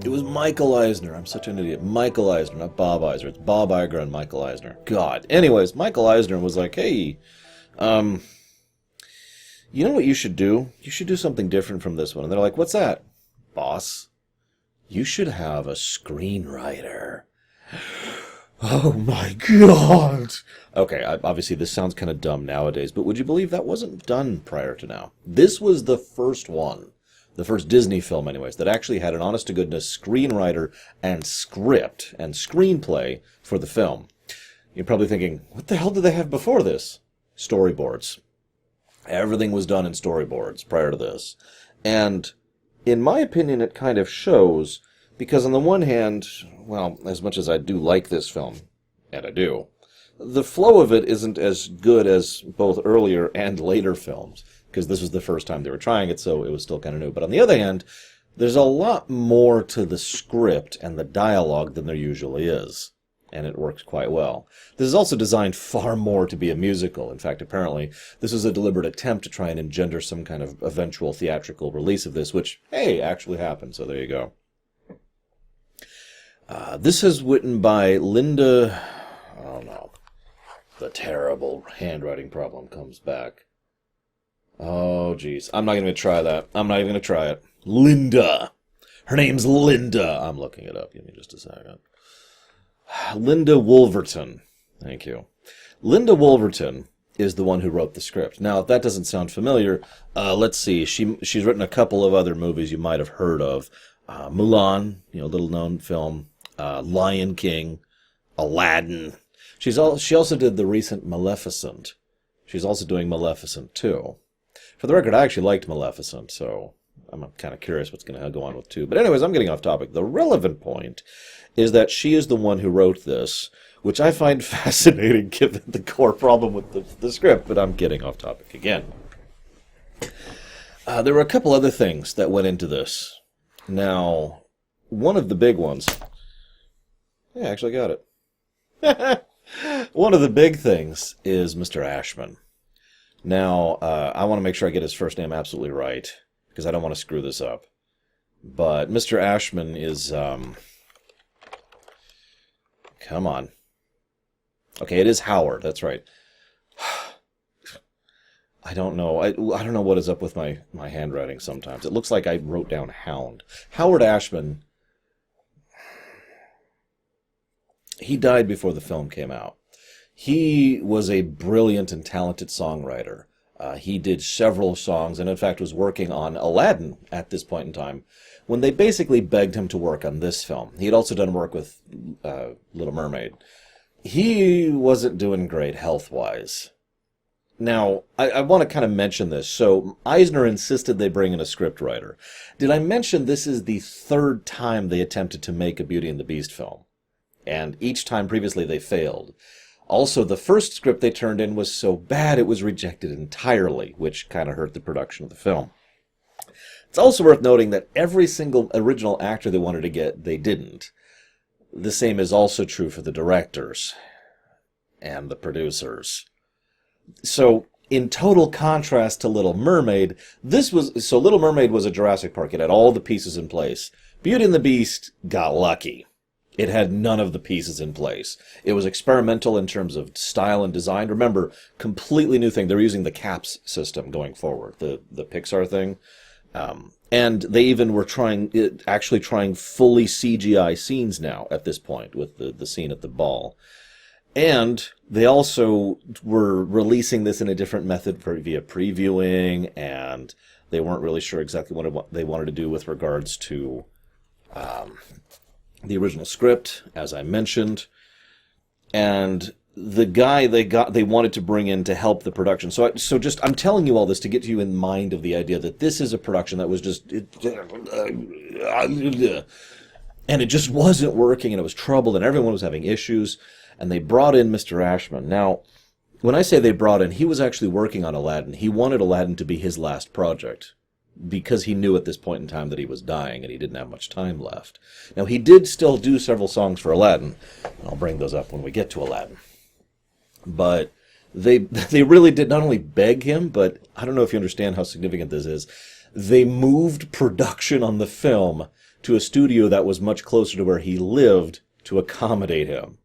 It was Michael Eisner. I'm such an idiot. Michael Eisner, not Bob Eisner. It's Bob Iger and Michael Eisner. God. Anyways, Michael Eisner was like, hey, you know what you should do? You should do something different from this one. And they're like, what's that? Boss, you should have a screenwriter. Oh my God. Okay, obviously this sounds kind of dumb nowadays, but would you believe that wasn't done prior to now? This was the first one, the first Disney film anyways, that actually had an honest-to-goodness screenwriter and script and screenplay for the film. You're probably thinking, what the hell did they have before this? Storyboards. Everything was done in storyboards prior to this. And in my opinion, it kind of shows, because on the one hand, well, as much as I do like this film, and I do, the flow of it isn't as good as both earlier and later films, because this was the first time they were trying it, so it was still kind of new. But on the other hand, there's a lot more to the script and the dialogue than there usually is, and it works quite well. This is also designed far more to be a musical. In fact, apparently, this was a deliberate attempt to try and engender some kind of eventual theatrical release of this, which, hey, actually happened, so there you go. This is written by Linda... Oh, no. The terrible handwriting problem comes back. Oh, geez. I'm not going to try that. I'm not even going to try it. Linda. Her name's Linda. I'm looking it up. Give me just a second. Linda Woolverton. Thank you. Linda Woolverton is the one who wrote the script. Now, if that doesn't sound familiar, let's see. She's written a couple of other movies you might have heard of. Mulan, little-known film. Lion King. Aladdin. She also did the recent Maleficent. She's also doing Maleficent 2. For the record, I actually liked Maleficent, so I'm kind of curious what's going to go on with 2. But anyways, I'm getting off topic. The relevant point is that she is the one who wrote this, which I find fascinating given the core problem with the script, but I'm getting off topic again. There were a couple other things that went into this. Now, one of the big ones... Yeah, I actually got it. One of the big things is Mr. Ashman. Now, I want to make sure I get his first name absolutely right, because I don't want to screw this up. But Mr. Ashman is... Come on. Okay, it is Howard, that's right. I don't know. I don't know what is up with my handwriting sometimes. It looks like I wrote down Hound. Howard Ashman... He died before the film came out. He was a brilliant and talented songwriter. He did several songs, and in fact was working on Aladdin at this point in time, when they basically begged him to work on this film. He had also done work with Little Mermaid. He wasn't doing great health-wise. Now, I want to kind of mention this. So, Eisner insisted they bring in a scriptwriter. Did I mention this is the third time they attempted to make a Beauty and the Beast film? And each time previously they failed. Also, the first script they turned in was so bad it was rejected entirely, which kind of hurt the production of the film. It's also worth noting that every single original actor they wanted to get, they didn't. The same is also true for the directors and the producers. So, in total contrast to Little Mermaid, Little Mermaid was a Jurassic Park. It had all the pieces in place. Beauty and the Beast got lucky. It had none of the pieces in place. It was experimental in terms of style and design. Remember, completely new thing. They're using the CAPS system going forward, the Pixar thing. And they even were actually trying fully CGI scenes now at this point with the scene at the ball. And they also were releasing this in a different method via previewing, and they weren't really sure exactly what they wanted to do with regards to... the original script, as I mentioned, and the guy they wanted to bring in to help the production. So I'm telling you all this to get you in mind of the idea that this is a production that was and it just wasn't working, and it was troubled, and everyone was having issues, and they brought in Mr. Ashman. Now, when I say they brought in, he was actually working on Aladdin. He wanted Aladdin to be his last project, because he knew at this point in time that he was dying and he didn't have much time left. Now, he did still do several songs for Aladdin. I'll bring those up when we get to Aladdin. But they really did not only beg him, but I don't know if you understand how significant this is. They moved production on the film to a studio that was much closer to where he lived to accommodate him.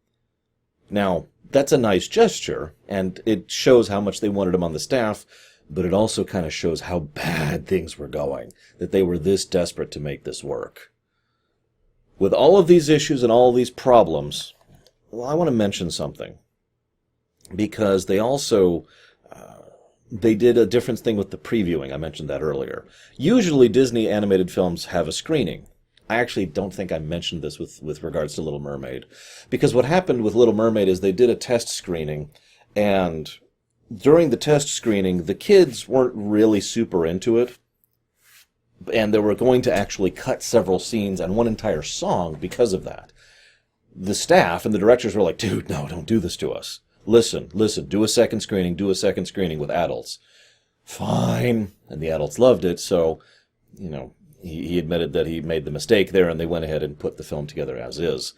Now, that's a nice gesture, and it shows how much they wanted him on the staff, but it also kind of shows how bad things were going, that they were this desperate to make this work. With all of these issues and all these problems, well, I want to mention something. Because they also, they did a different thing with the previewing. I mentioned that earlier. Usually Disney animated films have a screening. I actually don't think I mentioned this with regards to Little Mermaid. Because what happened with Little Mermaid is they did a test screening, and during the test screening, the kids weren't really super into it. And they were going to actually cut several scenes and one entire song because of that. The staff and the directors were like, dude, no, don't do this to us. Listen, do a second screening with adults. Fine. And the adults loved it, so, he admitted that he made the mistake there, and they went ahead and put the film together as is.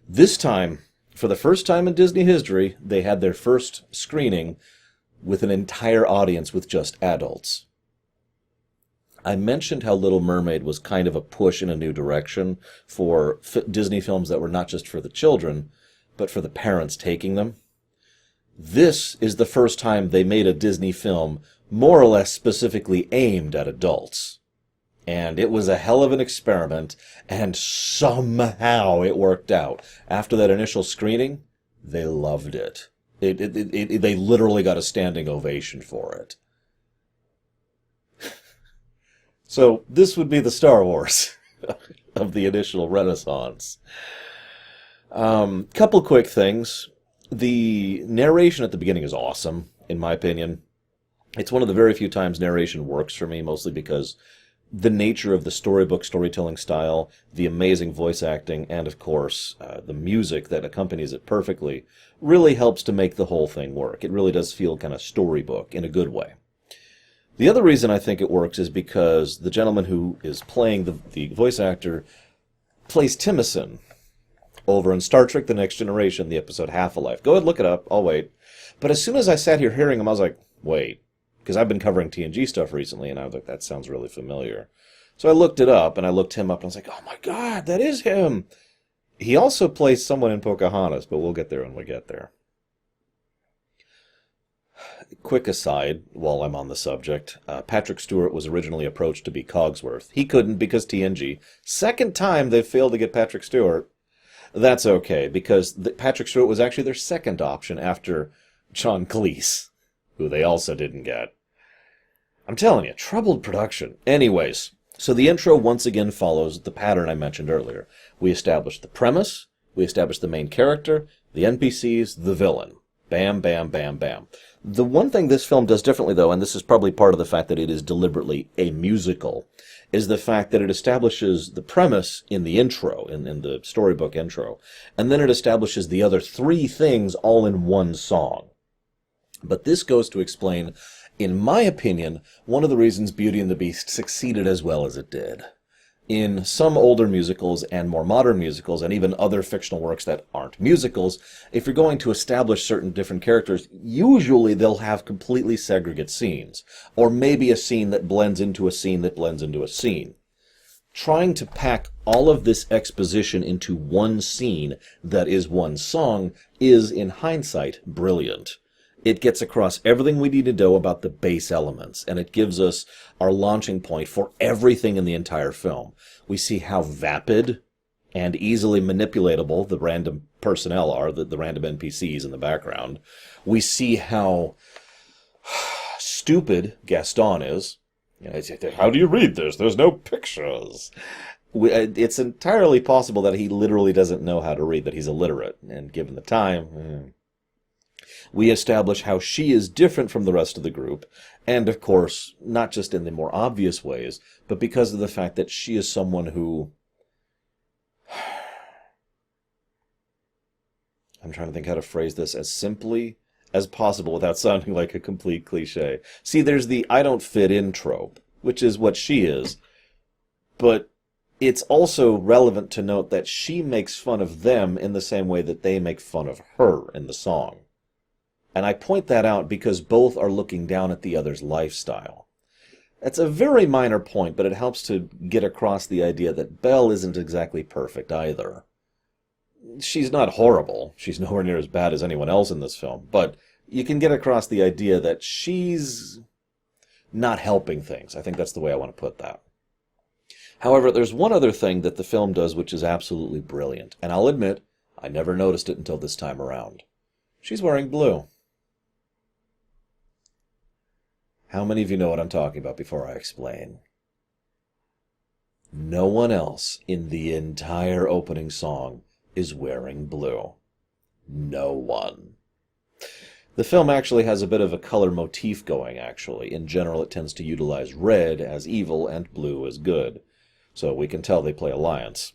This time, for the first time in Disney history, they had their first screening with an entire audience with just adults. I mentioned how Little Mermaid was kind of a push in a new direction for Disney films that were not just for the children, but for the parents taking them. This is the first time they made a Disney film more or less specifically aimed at adults. And it was a hell of an experiment, and somehow it worked out. After that initial screening, they loved it. They literally got a standing ovation for it. So this would be the Star Wars of the initial Renaissance. Couple quick things. The narration at the beginning is awesome, in my opinion. It's one of the very few times narration works for me, mostly because the nature of the storybook storytelling style, the amazing voice acting, and of course, the music that accompanies it perfectly, really helps to make the whole thing work. It really does feel kind of storybook in a good way. The other reason I think it works is because the gentleman who is playing the voice actor plays Timothy over in Star Trek The Next Generation, the episode Half a Life. Go ahead, look it up. I'll wait. But as soon as I sat here hearing him, I was like, wait. Because I've been covering TNG stuff recently, and I was like, that sounds really familiar. So I looked it up, and I looked him up, and I was like, oh my god, that is him! He also plays someone in Pocahontas, but we'll get there when we get there. Quick aside, while I'm on the subject, Patrick Stewart was originally approached to be Cogsworth. He couldn't because TNG. Second time they've failed to get Patrick Stewart. That's okay, because Patrick Stewart was actually their second option after John Cleese, who they also didn't get. I'm telling you, troubled production. Anyways, so the intro once again follows the pattern I mentioned earlier. We establish the premise, we establish the main character, the NPCs, the villain. Bam, bam, bam, bam. The one thing this film does differently, though, and this is probably part of the fact that it is deliberately a musical, is the fact that it establishes the premise in the intro, in the storybook intro, and then it establishes the other three things all in one song. But this goes to explain, in my opinion, one of the reasons Beauty and the Beast succeeded as well as it did. In some older musicals and more modern musicals, and even other fictional works that aren't musicals, if you're going to establish certain different characters, usually they'll have completely segregate scenes, or maybe a scene that blends into a scene that blends into a scene. Trying to pack all of this exposition into one scene that is one song is, in hindsight, brilliant. It gets across everything we need to know about the base elements, and it gives us our launching point for everything in the entire film. We see how vapid and easily manipulatable the random personnel are, the random NPCs in the background. We see how stupid Gaston is. How do you read this? There's no pictures. It's entirely possible that he literally doesn't know how to read, that he's illiterate, and given the time... We establish how she is different from the rest of the group, and of course, not just in the more obvious ways, but because of the fact that she is someone who... I'm trying to think how to phrase this as simply as possible without sounding like a complete cliche. See, there's the I don't fit in trope, which is what she is, but it's also relevant to note that she makes fun of them in the same way that they make fun of her in the song. And I point that out because both are looking down at the other's lifestyle. That's a very minor point, but it helps to get across the idea that Belle isn't exactly perfect either. She's not horrible. She's nowhere near as bad as anyone else in this film, but you can get across the idea that she's not helping things. I think that's the way I want to put that. However, there's one other thing that the film does which is absolutely brilliant, and I'll admit, I never noticed it until this time around. She's wearing blue. How many of you know what I'm talking about before I explain? No one else in the entire opening song is wearing blue. No one. The film actually has a bit of a color motif going, actually. In general, it tends to utilize red as evil and blue as good. So we can tell they play alliance.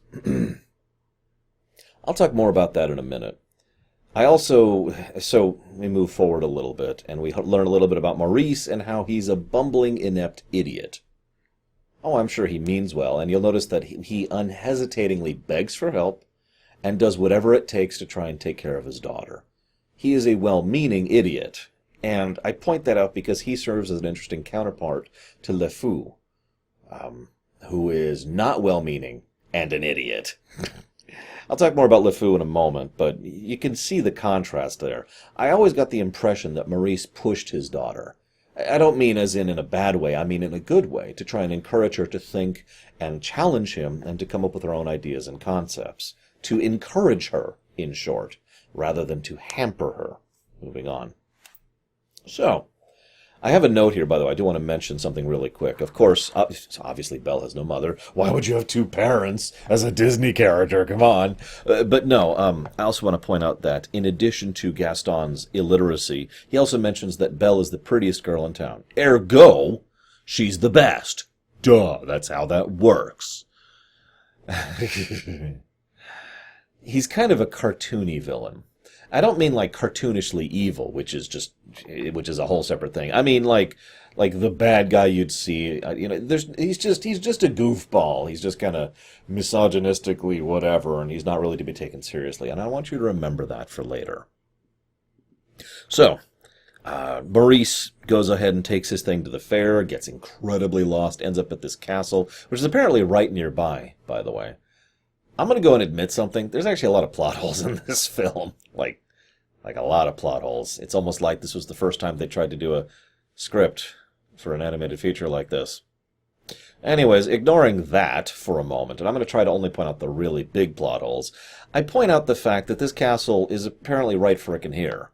I'll talk more about that in a minute. So we move forward a little bit, and we learn a little bit about Maurice and how he's a bumbling, inept idiot. Oh, I'm sure he means well, and you'll notice that he unhesitatingly begs for help and does whatever it takes to try and take care of his daughter. He is a well-meaning idiot, and I point that out because he serves as an interesting counterpart to Le Fou, who is not well-meaning and an idiot. I'll talk more about Le Fou in a moment, but you can see the contrast there. I always got the impression that Maurice pushed his daughter. I don't mean as in a bad way, I mean in a good way, to try and encourage her to think and challenge him and to come up with her own ideas and concepts. To encourage her, in short, rather than to hamper her. Moving on. So, I have a note here, by the way. I do want to mention something really quick. Of course, obviously Belle has no mother. Why would you have two parents as a Disney character? Come on. But no, I also want to point out that in addition to Gaston's illiteracy, he also mentions that Belle is the prettiest girl in town. Ergo, she's the best. Duh, that's how that works. He's kind of a cartoony villain. I don't mean like cartoonishly evil, which is a whole separate thing. I mean like the bad guy you'd see. He's just a goofball. He's just kind of misogynistically whatever, and he's not really to be taken seriously. And I want you to remember that for later. So, Maurice goes ahead and takes his thing to the fair, gets incredibly lost, ends up at this castle, which is apparently right nearby, by the way. I'm going to go and admit something. There's actually a lot of plot holes in this film. Like a lot of plot holes. It's almost like this was the first time they tried to do a script for an animated feature like this. Anyways, ignoring that for a moment, and I'm going to try to only point out the really big plot holes, I point out the fact that this castle is apparently right frickin' here.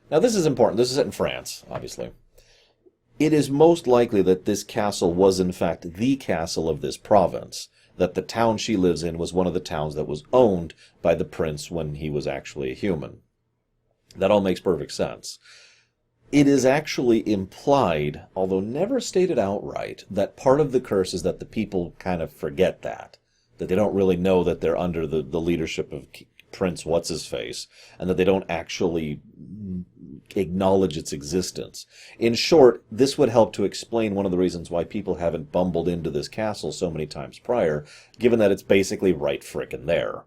Now, this is important. This is set in France, obviously. It is most likely that this castle was, in fact, the castle of this province, that the town she lives in was one of the towns that was owned by the prince when he was actually a human. That all makes perfect sense. It is actually implied, although never stated outright, that part of the curse is that the people kind of forget that they don't really know that they're under the leadership of Prince What's-His-Face, and that they don't actually acknowledge its existence. In short, this would help to explain one of the reasons why people haven't bumbled into this castle so many times prior, given that it's basically right frickin' there.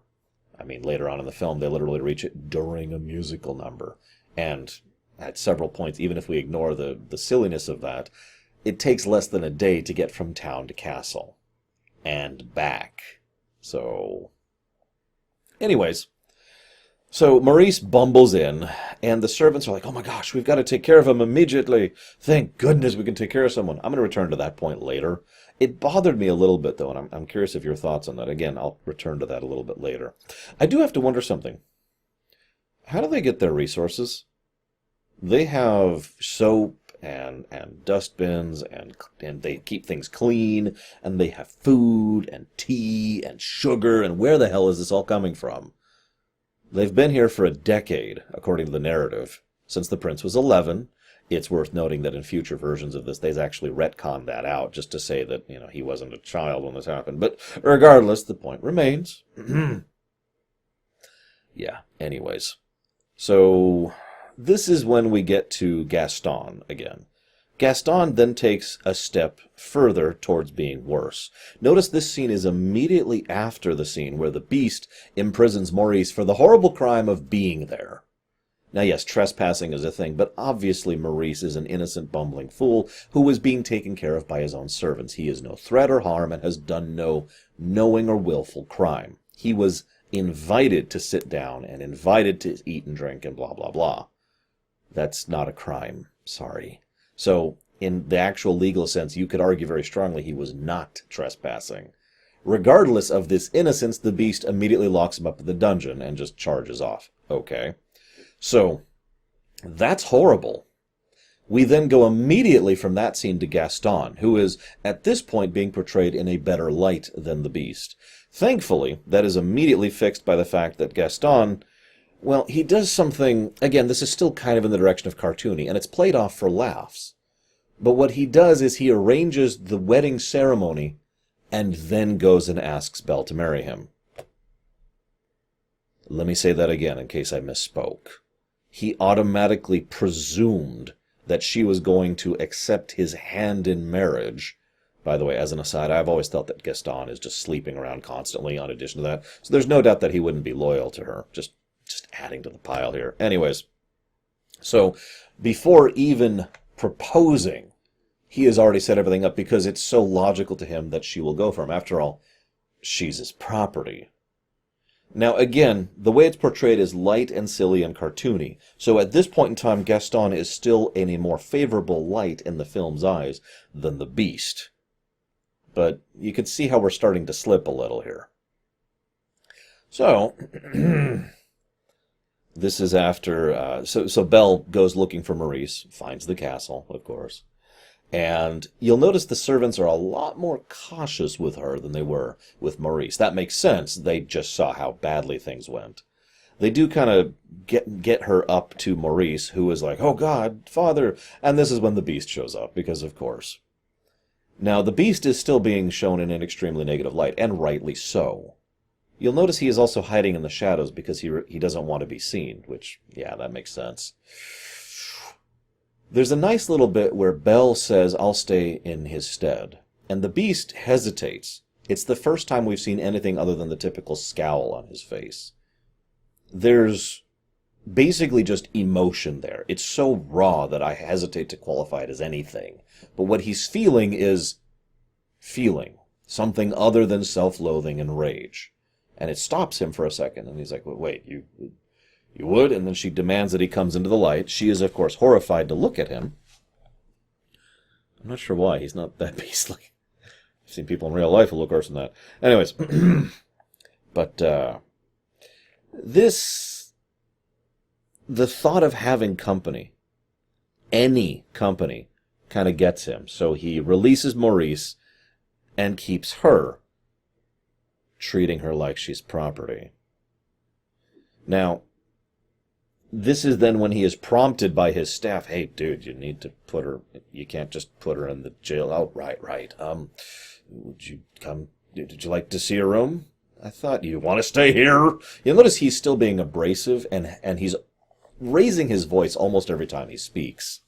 I mean, later on in the film, they literally reach it during a musical number. And at several points, even if we ignore the silliness of that, it takes less than a day to get from town to castle. And back. So, anyways, so Maurice bumbles in, and the servants are like, oh my gosh, we've got to take care of him immediately. Thank goodness we can take care of someone. I'm going to return to that point later. It bothered me a little bit, though, and I'm curious of your thoughts on that. Again, I'll return to that a little bit later. I do have to wonder something. How do they get their resources? They have soap and dustbins, and they keep things clean, and they have food and tea and sugar, and where the hell is this all coming from? They've been here for a decade, according to the narrative, since the prince was 11. It's worth noting that in future versions of this, they've actually retconned that out, just to say that, he wasn't a child when this happened. But regardless, the point remains. Yeah, anyways. So, this is when we get to Gaston again. Gaston then takes a step further towards being worse. Notice this scene is immediately after the scene where the Beast imprisons Maurice for the horrible crime of being there. Now, yes, trespassing is a thing, but obviously Maurice is an innocent, bumbling fool who was being taken care of by his own servants. He is no threat or harm and has done no knowing or willful crime. He was invited to sit down and invited to eat and drink and blah, blah, blah. That's not a crime. Sorry. So, in the actual legal sense, you could argue very strongly he was not trespassing. Regardless of this innocence, the beast immediately locks him up in the dungeon and just charges off. Okay. So, that's horrible. We then go immediately from that scene to Gaston, who is, at this point, being portrayed in a better light than the beast. Thankfully, that is immediately fixed by the fact that Gaston, well, he does something, again, this is still kind of in the direction of cartoony, and it's played off for laughs. But what he does is he arranges the wedding ceremony and then goes and asks Belle to marry him. Let me say that again in case I misspoke. He automatically presumed that she was going to accept his hand in marriage. By the way, as an aside, I've always thought that Gaston is just sleeping around constantly in addition to that. So there's no doubt that he wouldn't be loyal to her. Just adding to the pile here. Anyways, so before even proposing, he has already set everything up because it's so logical to him that she will go for him. After all, she's his property. Now, again, the way it's portrayed is light and silly and cartoony. So at this point in time, Gaston is still in a more favorable light in the film's eyes than the beast. But you can see how we're starting to slip a little here. So, this is after... So Belle goes looking for Maurice, finds the castle, of course. And you'll notice the servants are a lot more cautious with her than they were with Maurice. That makes sense. They just saw how badly things went. They do kind of get her up to Maurice, who is like, "Oh God, Father!" And this is when the beast shows up, because of course. Now, the beast is still being shown in an extremely negative light, and rightly so. You'll notice he is also hiding in the shadows because he doesn't want to be seen, which, yeah, that makes sense. There's a nice little bit where Belle says, "I'll stay in his stead." And the beast hesitates. It's the first time we've seen anything other than the typical scowl on his face. There's basically just emotion there. It's so raw that I hesitate to qualify it as anything. But what he's feeling is feeling. Something other than self-loathing and rage. And it stops him for a second, and he's like, "Wait, you would?" And then she demands that he comes into the light. She is, of course, horrified to look at him. I'm not sure why. He's not that beastly. I've seen people in real life who look worse than that. Anyways. But, the thought of having company, any company, kind of gets him. So he releases Maurice and keeps her, treating her like she's property. Now, this is then when he is prompted by his staff, "Hey, dude, you need to put her, you can't just put her in the jail." "Oh, right. Would you come, did you like to see a room? I thought you want to stay here." You'll notice he's still being abrasive, and he's raising his voice almost every time he speaks.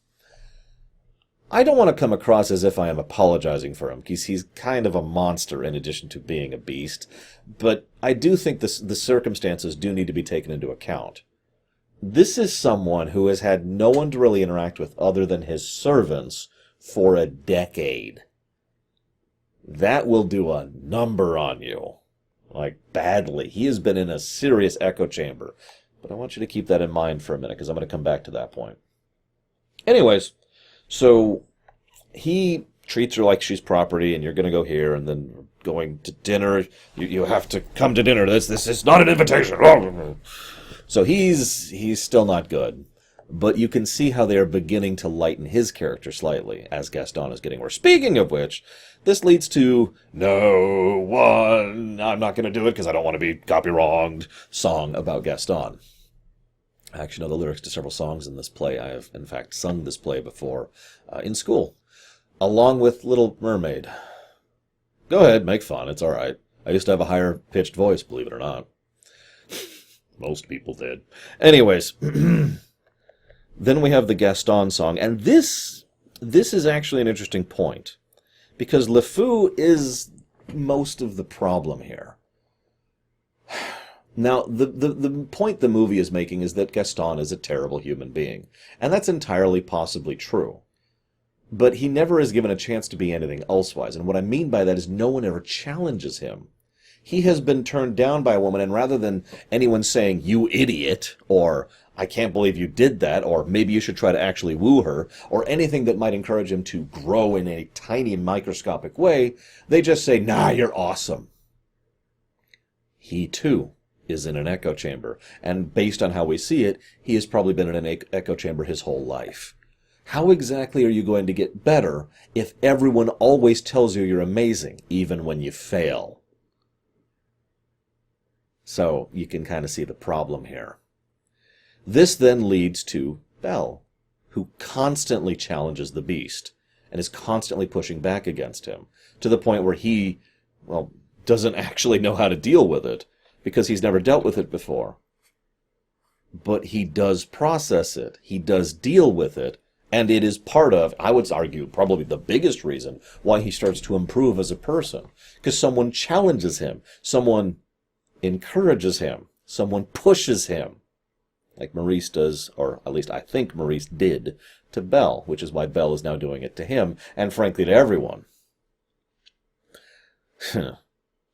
I don't want to come across as if I am apologizing for him, because he's kind of a monster in addition to being a beast, but I do think the circumstances do need to be taken into account. This is someone who has had no one to really interact with other than his servants for a decade. That will do a number on you. Like, badly. He has been in a serious echo chamber. But I want you to keep that in mind for a minute, because I'm going to come back to that point. Anyways, so he treats her like she's property, and you're going to go here, and then going to dinner. You have to come to dinner. This is not an invitation. So he's still not good. But you can see how they are beginning to lighten his character slightly as Gaston is getting worse. Speaking of which, this leads to "No one, I'm not going to do it because I don't want to be copy-wronged" song about Gaston. I actually know the lyrics to several songs in this play. I have, in fact, sung this play before in school, along with Little Mermaid. Go ahead, make fun. It's all right. I used to have a higher-pitched voice, believe it or not. Most people did. Anyways, then we have the Gaston song, and this is actually an interesting point, because LeFou is most of the problem here. Now, the point the movie is making is that Gaston is a terrible human being, and that's entirely possibly true. But he never is given a chance to be anything elsewise, and what I mean by that is no one ever challenges him. He has been turned down by a woman, and rather than anyone saying, "You idiot," or "I can't believe you did that," or "Maybe you should try to actually woo her," or anything that might encourage him to grow in a tiny microscopic way, they just say, "Nah, you're awesome." He, too, is in an echo chamber, and based on how we see it, he has probably been in an echo chamber his whole life. How exactly are you going to get better if everyone always tells you you're amazing, even when you fail? So you can kind of see the problem here. This then leads to Belle, who constantly challenges the beast and is constantly pushing back against him, to the point where he, well, doesn't actually know how to deal with it, because he's never dealt with it before. But he does process it, he does deal with it, and it is part of, I would argue, probably the biggest reason why he starts to improve as a person. Because someone challenges him, someone encourages him, someone pushes him. Like Maurice does, or at least I think Maurice did, to Belle, which is why Belle is now doing it to him, and frankly to everyone.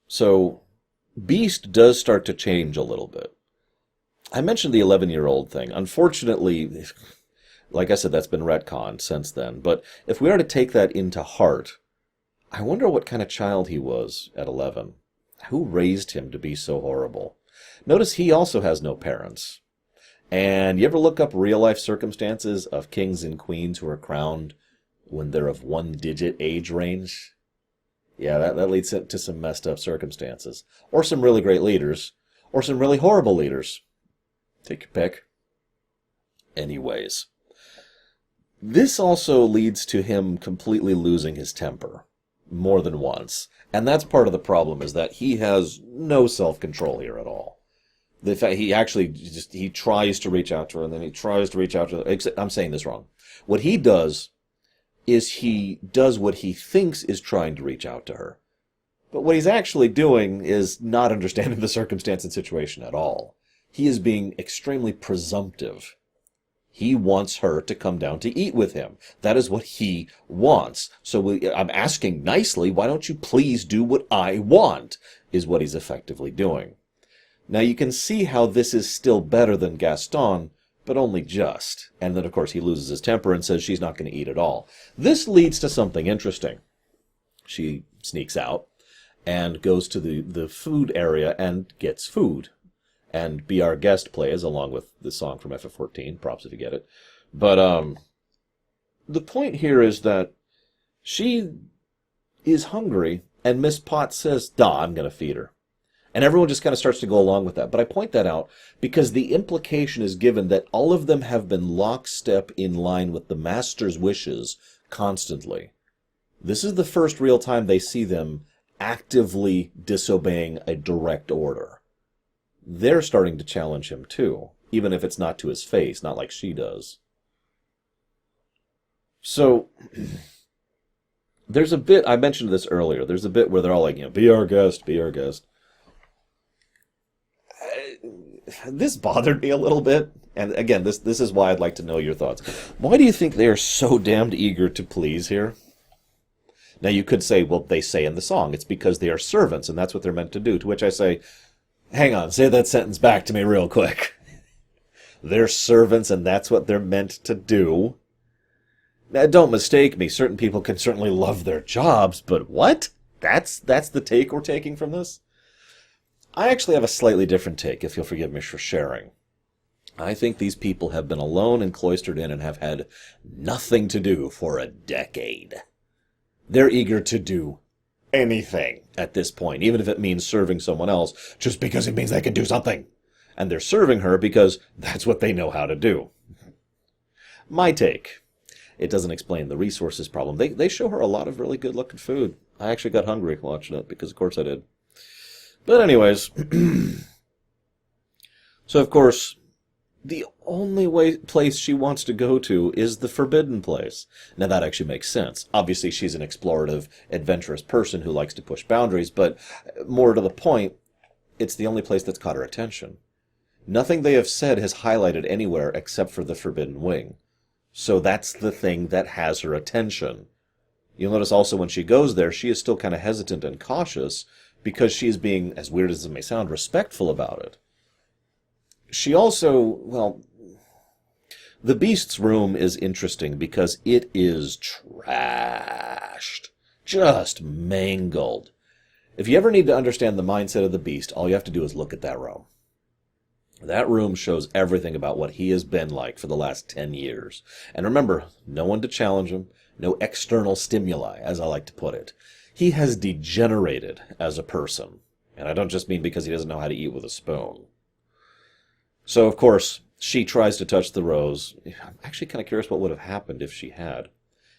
So, Beast does start to change a little bit. I mentioned the 11-year-old thing. Unfortunately, like I said, that's been retconned since then. But if we are to take that into heart, I wonder what kind of child he was at 11. Who raised him to be so horrible? Notice he also has no parents. And you ever look up real-life circumstances of kings and queens who are crowned when they're of one-digit age range? Yeah, that leads to some messed up circumstances. Or some really great leaders. Or some really horrible leaders. Take your pick. Anyways. This also leads to him completely losing his temper. More than once. And that's part of the problem, is that he has no self-control here at all. The fact he actually he tries to reach out to her, and then he tries to reach out to her. I'm saying this wrong. What he does is he does what he thinks is trying to reach out to her. But what he's actually doing is not understanding the circumstance and situation at all. He is being extremely presumptive. He wants her to come down to eat with him. That is what he wants. So I'm asking nicely, why don't you please do what I want, is what he's effectively doing. Now you can see how this is still better than Gaston, but only just. And then, of course, he loses his temper and says she's not going to eat at all. This leads to something interesting. She sneaks out and goes to the food area and gets food. And Be Our Guest plays, along with the song from FF14, props if you get it. But the point here is that she is hungry, and Miss Potts says, "Duh, I'm going to feed her." And everyone just kind of starts to go along with that. But I point that out because the implication is given that all of them have been lockstep in line with the master's wishes constantly. This is the first real time they see them actively disobeying a direct order. They're starting to challenge him too, even if it's not to his face, not like she does. So, there's a bit, I mentioned this earlier, there's a bit where they're all like, "Be our guest, be our guest." This bothered me a little bit, and again, this is why I'd like to know your thoughts. Why do you think they are so damned eager to please here? Now, you could say, well, they say in the song, it's because they are servants, and that's what they're meant to do, to which I say, hang on, say that sentence back to me real quick. They're servants, and that's what they're meant to do. Now, don't mistake me, certain people can certainly love their jobs, but what? That's the take we're taking from this? I actually have a slightly different take, if you'll forgive me for sharing. I think these people have been alone and cloistered in and have had nothing to do for a decade. They're eager to do anything at this point, even if it means serving someone else, just because it means they can do something. And they're serving her because that's what they know how to do. My take. It doesn't explain the resources problem. They show her a lot of really good-looking food. I actually got hungry watching it, because of course I did. But anyways, so of course, the only place she wants to go to is the forbidden place. Now that actually makes sense. Obviously she's an explorative, adventurous person who likes to push boundaries, but more to the point, it's the only place that's caught her attention. Nothing they have said has highlighted anywhere except for the Forbidden Wing. So that's the thing that has her attention. You'll notice also when she goes there, she is still kind of hesitant and cautious because she is being, as weird as it may sound, respectful about it. She also, well, the Beast's room is interesting because it is trashed. Just mangled. If you ever need to understand the mindset of the Beast, all you have to do is look at that room. That room shows everything about what he has been like for the last 10 years. And remember, no one to challenge him, no external stimuli, as I like to put it. He has degenerated as a person. And I don't just mean because he doesn't know how to eat with a spoon. So, of course, she tries to touch the rose. I'm actually kind of curious what would have happened if she had.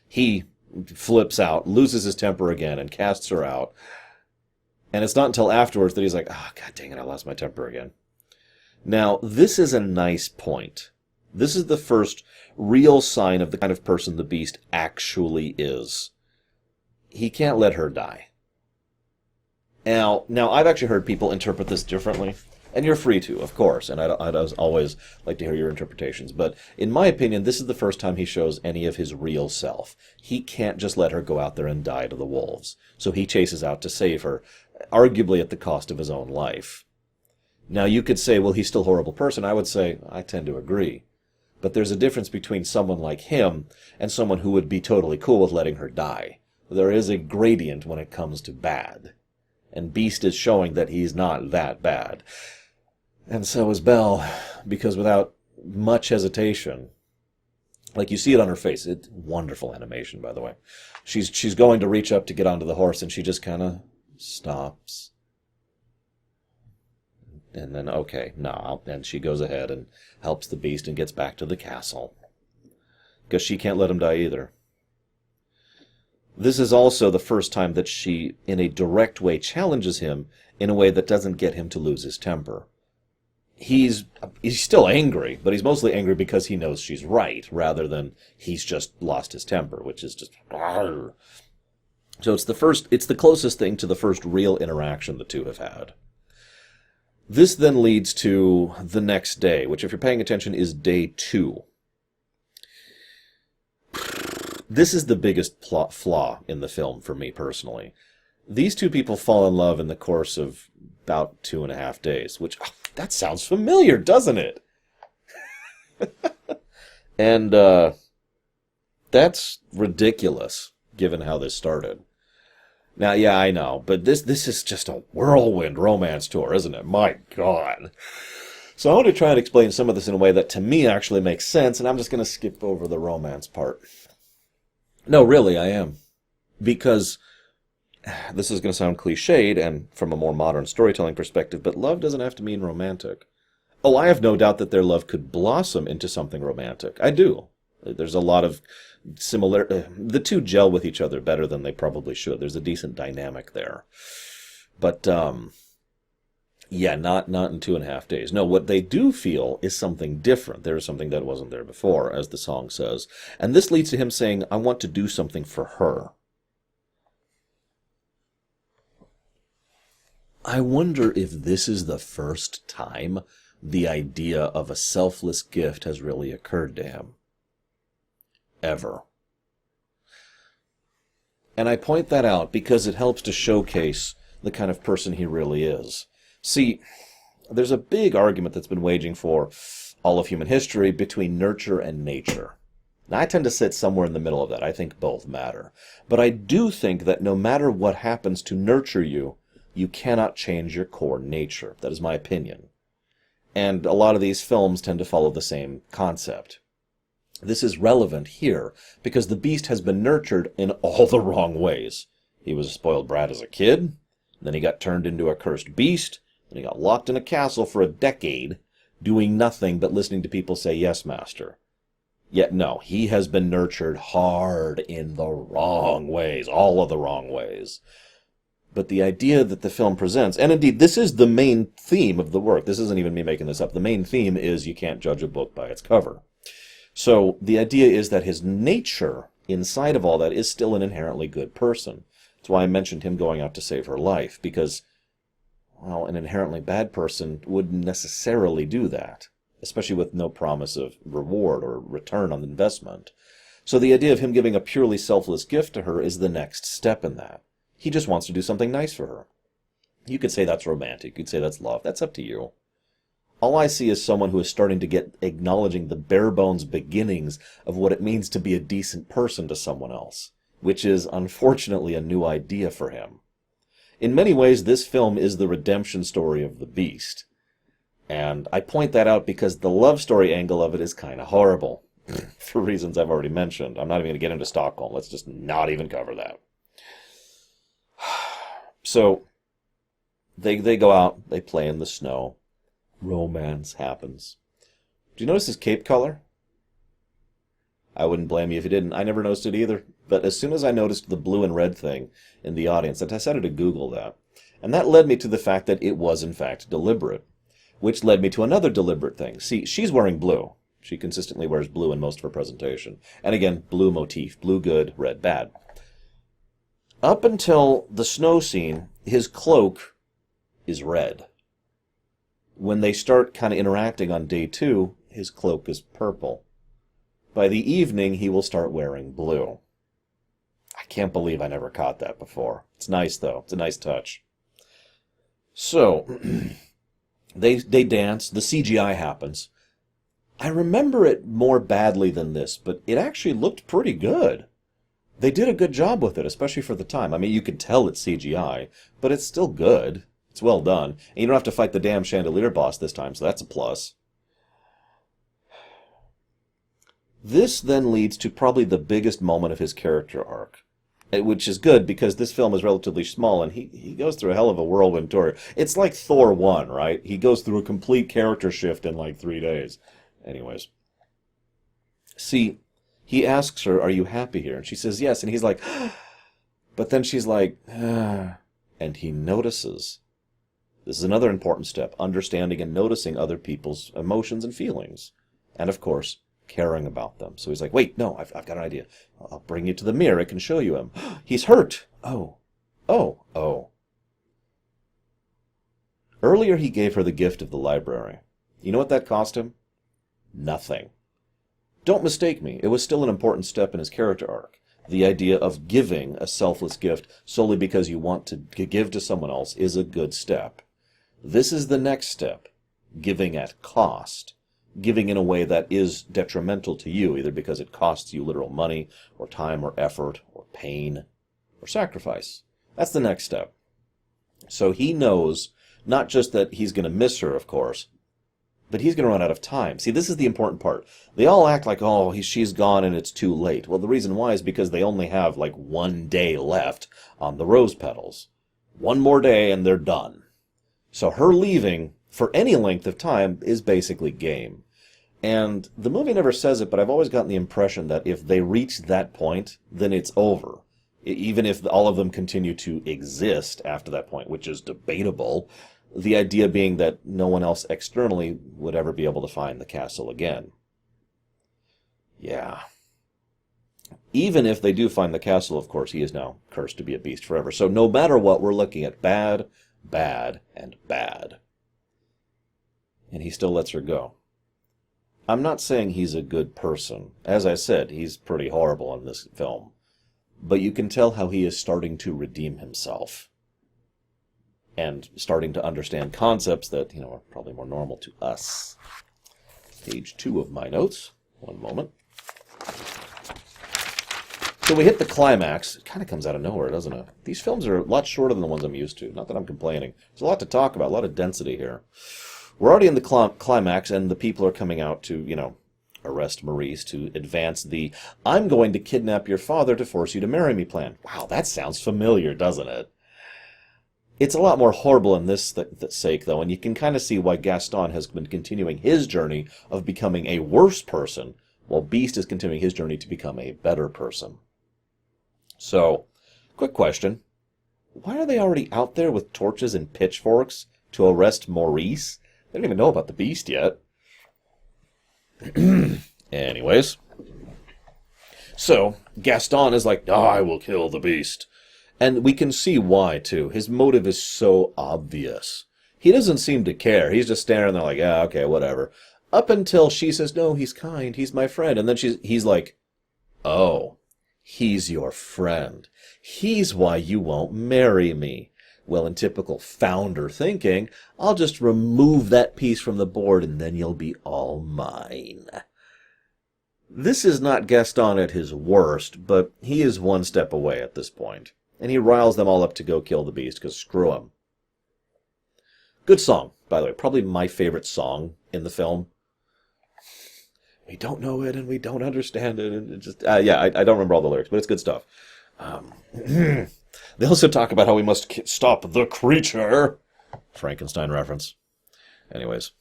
He flips out, loses his temper again, and casts her out. And it's not until afterwards that he's like, oh, God dang it, I lost my temper again. Now, this is a nice point. This is the first real sign of the kind of person the Beast actually is. He can't let her die. Now I've actually heard people interpret this differently, and you're free to, of course, and I'd always like to hear your interpretations. But in my opinion, this is the first time he shows any of his real self. He can't just let her go out there and die to the wolves. So he chases out to save her, arguably at the cost of his own life. Now, you could say, well, he's still a horrible person. I would say, I tend to agree. But there's a difference between someone like him and someone who would be totally cool with letting her die. There is a gradient when it comes to bad. And Beast is showing that he's not that bad. And so is Belle, because without much hesitation, like you see it on her face, it's wonderful animation, by the way. She's going to reach up to get onto the horse, and she just kind of stops. And then, okay, no, and she goes ahead and helps the Beast and gets back to the castle. Because she can't let him die either. This is also the first time that she, in a direct way, challenges him in a way that doesn't get him to lose his temper. He's still angry, but he's mostly angry because he knows she's right, rather than he's just lost his temper, which is just... So it's the closest thing to the first real interaction the two have had. This then leads to the next day, which, if you're paying attention, is day 2. This is the biggest plot flaw in the film for me personally. These two people fall in love in the course of about 2.5 days, which, that sounds familiar, doesn't it? And that's ridiculous, given how this started. Now, yeah, I know, but this is just a whirlwind romance tour, isn't it? My God. So I want to try and explain some of this in a way that to me actually makes sense, and I'm just going to skip over the romance part. No, really, I am. Because this is going to sound cliched and from a more modern storytelling perspective, but love doesn't have to mean romantic. Oh, I have no doubt that their love could blossom into something romantic. I do. There's a lot of similar... the two gel with each other better than they probably should. There's a decent dynamic there. But, yeah, not in 2.5 days. No, what they do feel is something different. There is something that wasn't there before, as the song says. And this leads to him saying, I want to do something for her. I wonder if this is the first time the idea of a selfless gift has really occurred to him. Ever. And I point that out because it helps to showcase the kind of person he really is. See, there's a big argument that's been waging for all of human history between nurture and nature. Now, I tend to sit somewhere in the middle of that. I think both matter. But I do think that no matter what happens to nurture you, you cannot change your core nature. That is my opinion. And a lot of these films tend to follow the same concept. This is relevant here because the Beast has been nurtured in all the wrong ways. He was a spoiled brat as a kid, then he got turned into a cursed beast, then he got locked in a castle for a decade, doing nothing but listening to people say, yes, master. Yet no, he has been nurtured hard in the wrong ways, all of the wrong ways. But the idea that the film presents, and indeed this is the main theme of the work, this isn't even me making this up, the main theme is you can't judge a book by its cover. So the idea is that his nature inside of all that is still an inherently good person. That's why I mentioned him going out to save her life, because well, an inherently bad person wouldn't necessarily do that, especially with no promise of reward or return on investment. So the idea of him giving a purely selfless gift to her is the next step in that. He just wants to do something nice for her. You could say that's romantic. You could say that's love. That's up to you. All I see is someone who is starting to get acknowledging the bare bones beginnings of what it means to be a decent person to someone else, which is unfortunately a new idea for him. In many ways, this film is the redemption story of the Beast. And I point that out because the love story angle of it is kind of horrible. For reasons I've already mentioned. I'm not even going to get into Stockholm. Let's just not even cover that. So, they go out, they play in the snow. Romance happens. Do you notice his cape color? I wouldn't blame you if you didn't. I never noticed it either. But as soon as I noticed the blue and red thing in the audience, I decided to Google that. And that led me to the fact that it was, in fact, deliberate. Which led me to another deliberate thing. See, she's wearing blue. She consistently wears blue in most of her presentation. And again, blue motif. Blue good, red bad. Up until the snow scene, his cloak is red. When they start kind of interacting on day 2, his cloak is purple. By the evening, he will start wearing blue. I can't believe I never caught that before. It's nice, though. It's a nice touch. So, they dance. The CGI happens. I remember it more badly than this, but it actually looked pretty good. They did a good job with it, especially for the time. I mean, you can tell it's CGI, but it's still good. It's well done. And you don't have to fight the damn chandelier boss this time, so that's a plus. This then leads to probably the biggest moment of his character arc, which is good because this film is relatively small and he goes through a hell of a whirlwind tour. It's like Thor 1, right? He goes through a complete character shift in like 3 days. Anyways. See, he asks her, "Are you happy here?" And she says yes, and he's like, but then she's like, and he notices. This is another important step, understanding and noticing other people's emotions and feelings. And of course, caring about them. So he's like, wait, no, I've got an idea. I'll bring you to the mirror. I can show you him. He's hurt. Oh. Earlier he gave her the gift of the library. You know what that cost him? Nothing. Don't mistake me. It was still an important step in his character arc. The idea of giving a selfless gift solely because you want to give to someone else is a good step. This is the next step. Giving at cost. Giving in a way that is detrimental to you, either because it costs you literal money, or time, or effort, or pain, or sacrifice. That's the next step. So he knows not just that he's going to miss her, of course, but he's going to run out of time. See, this is the important part. They all act like, oh, she's gone and it's too late. Well, the reason why is because they only have like 1 day left on the rose petals. 1 more day and they're done. So her leaving for any length of time is basically game. And the movie never says it, but I've always gotten the impression that if they reach that point, then it's over. Even if all of them continue to exist after that point, which is debatable, the idea being that no one else externally would ever be able to find the castle again. Yeah. Even if they do find the castle, of course, he is now cursed to be a beast forever. So no matter what, we're looking at bad, bad, and bad. And he still lets her go. I'm not saying he's a good person. As I said, he's pretty horrible in this film. But you can tell how he is starting to redeem himself. And starting to understand concepts that, are probably more normal to us. Page 2 of my notes. One moment. So we hit the climax. It kind of comes out of nowhere, doesn't it? These films are a lot shorter than the ones I'm used to. Not that I'm complaining. There's a lot to talk about, a lot of density here. We're already in the climax, and the people are coming out to, arrest Maurice, to advance the "I'm going to kidnap your father to force you to marry me" plan. Wow, that sounds familiar, doesn't it? It's a lot more horrible in this sake, though, and you can kind of see why Gaston has been continuing his journey of becoming a worse person, while Beast is continuing his journey to become a better person. So, quick question. Why are they already out there with torches and pitchforks to arrest Maurice? They don't even know about the Beast yet. Anyways. So, Gaston is like, I will kill the Beast. And we can see why, too. His motive is so obvious. He doesn't seem to care. He's just standing there like, yeah, okay, whatever. Up until she says, no, he's kind, he's my friend. And then he's like, oh, he's your friend. He's why you won't marry me. Well, in typical founder thinking, I'll just remove that piece from the board and then you'll be all mine. This is not Gaston at his worst, but he is one step away at this point. And he riles them all up to go kill the beast, because screw him. Good song, by the way. Probably my favorite song in the film. We don't know it and we don't understand it. And it just, I don't remember all the lyrics, but it's good stuff. They also talk about how we must stop the creature. Frankenstein reference. Anyways.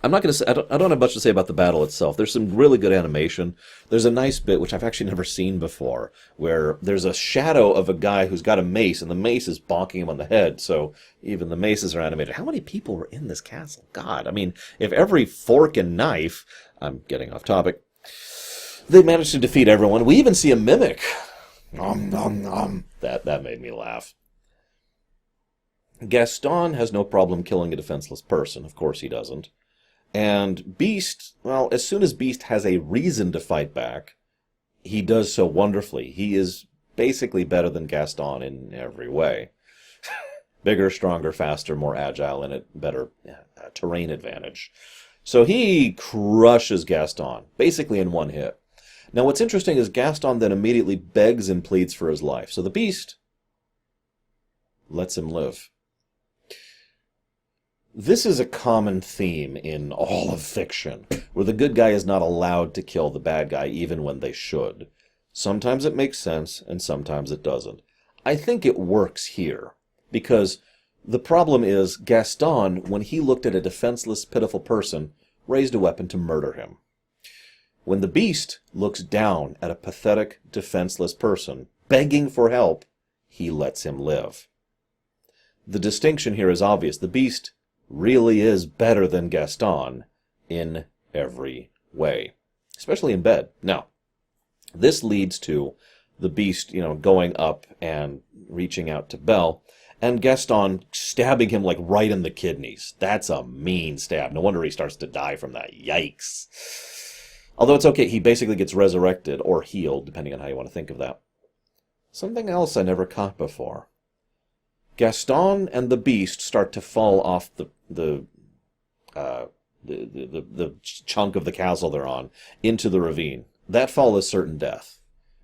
I'm not going to say, I don't have much to say about the battle itself. There's some really good animation. There's a nice bit, which I've actually never seen before, where there's a shadow of a guy who's got a mace, and the mace is bonking him on the head, so even the maces are animated. How many people were in this castle? God, I mean, if every fork and knife, I'm getting off topic, they managed to defeat everyone. We even see a mimic. Nom, nom, nom. That made me laugh. Gaston has no problem killing a defenseless person. Of course he doesn't. And Beast, well, as soon as Beast has a reason to fight back, he does so wonderfully. He is basically better than Gaston in every way. Bigger, stronger, faster, more agile, and a better terrain advantage. So he crushes Gaston, basically in one hit. Now what's interesting is Gaston then immediately begs and pleads for his life. So the Beast lets him live. This is a common theme in all of fiction, where the good guy is not allowed to kill the bad guy even when they should. Sometimes it makes sense, and sometimes it doesn't. I think it works here, because the problem is Gaston, when he looked at a defenseless, pitiful person, raised a weapon to murder him. When the Beast looks down at a pathetic, defenseless person, begging for help, he lets him live. The distinction here is obvious. The Beast really is better than Gaston in every way, especially in bed. Now, this leads to the Beast, going up and reaching out to Belle, and Gaston stabbing him like right in the kidneys. That's a mean stab. No wonder he starts to die from that. Yikes. Although it's okay, he basically gets resurrected or healed, depending on how you want to think of that. Something else I never caught before. Gaston and the Beast start to fall off the chunk of the castle they're on into the ravine. That fall is certain death.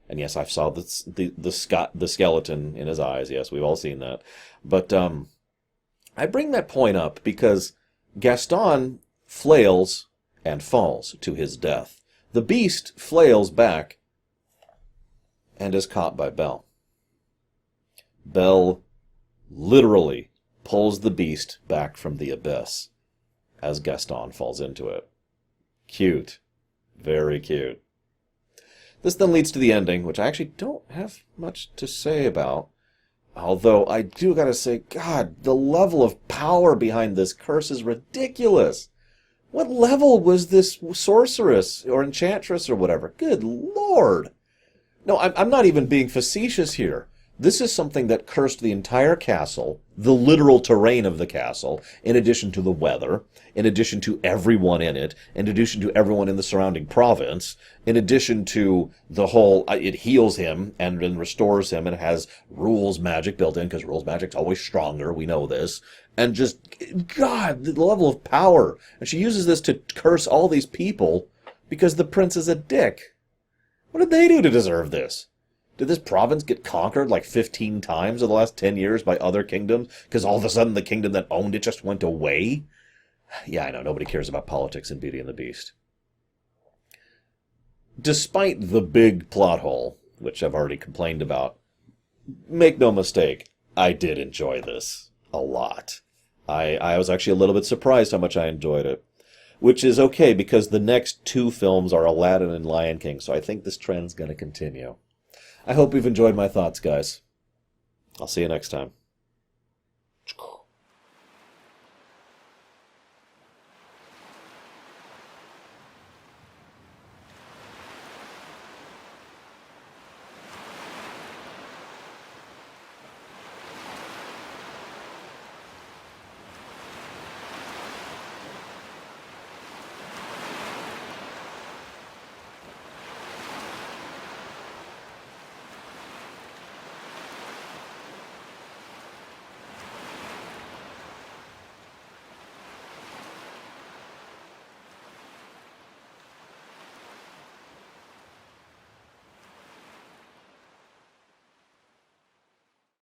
And yes, I saw the skeleton in his eyes. Yes, we've all seen that. But I bring that point up because Gaston flails and falls to his death. The Beast flails back and is caught by Belle. Belle literally pulls the Beast back from the abyss as Gaston falls into it. Cute. Very cute. This then leads to the ending, which I actually don't have much to say about. Although I do gotta say, God, the level of power behind this curse is ridiculous. What level was this sorceress or enchantress or whatever? Good Lord. No, I'm not even being facetious here. This is something that cursed the entire castle, the literal terrain of the castle, in addition to the weather, in addition to everyone in it, in addition to everyone in the surrounding province, in addition to the whole, it heals him and then restores him and it has rules magic built in, because rules magic's always stronger, we know this. And just, God, the level of power. And she uses this to curse all these people because the prince is a dick. What did they do to deserve this? Did this province get conquered like 15 times in the last 10 years by other kingdoms? Because all of a sudden the kingdom that owned it just went away? Yeah, I know, nobody cares about politics in Beauty and the Beast. Despite the big plot hole, which I've already complained about, make no mistake, I did enjoy this a lot. I was actually a little bit surprised how much I enjoyed it. Which is okay, because the next two films are Aladdin and Lion King, so I think this trend's going to continue. I hope you've enjoyed my thoughts, guys. I'll see you next time.